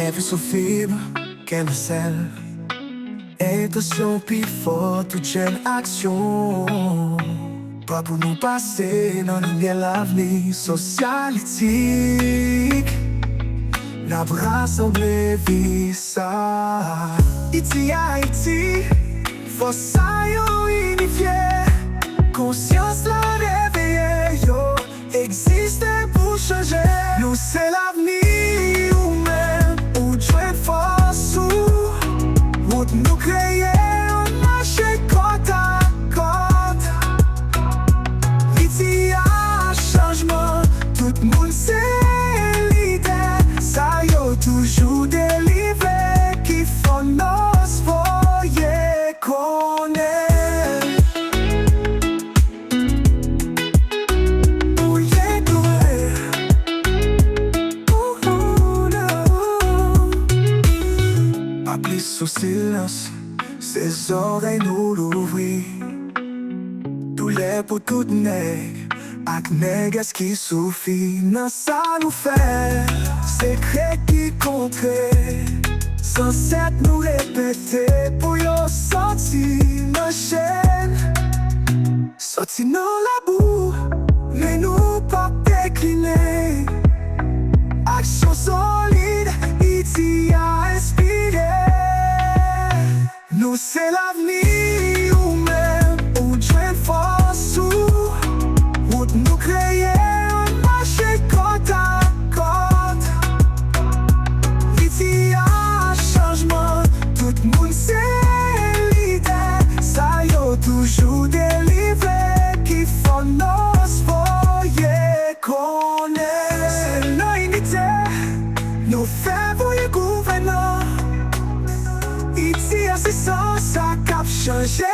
leve souffle, qu'elle sel. Entansyon pi fort, tout jwenn aksyon. Pas pour nous passer dans lumiè lavni sosyalitik. La rasanble vi sa ITIYAyiti Sosyalitik. Konsyans la reveye yo, egziste pour changer. Nous c'est lavni ou menm, ou jwenn force ou Wout nous kreye, on mache côte à côte. ITIYA chanjman, tout moun c'est lidè. Ça yo toujou delivre-ki nos voye, konnen. Plis ou silans, ses zòrèy nous louvri. Doulè pour tout nèg, ak nèg qui soufi. Nan sa nou fè, c'est kreye qui kontre. Sans set nous répéter, pour yo sorti nan chèn. Sorti nan la boue, mais nous pas décliner. Aksyon solide, ITIYA inspiré. Nous c'est lavni ou menm, ou jwenn force ou Wout nous kreye, on mache côte à côte. ITIYA chanjman, tout moun c'est lidè. Ça yo toujou delivre-ki nos voye, konnen. C'est nan unité, nous fè voye gouvernant. ITIYA c'est sans ça cap changer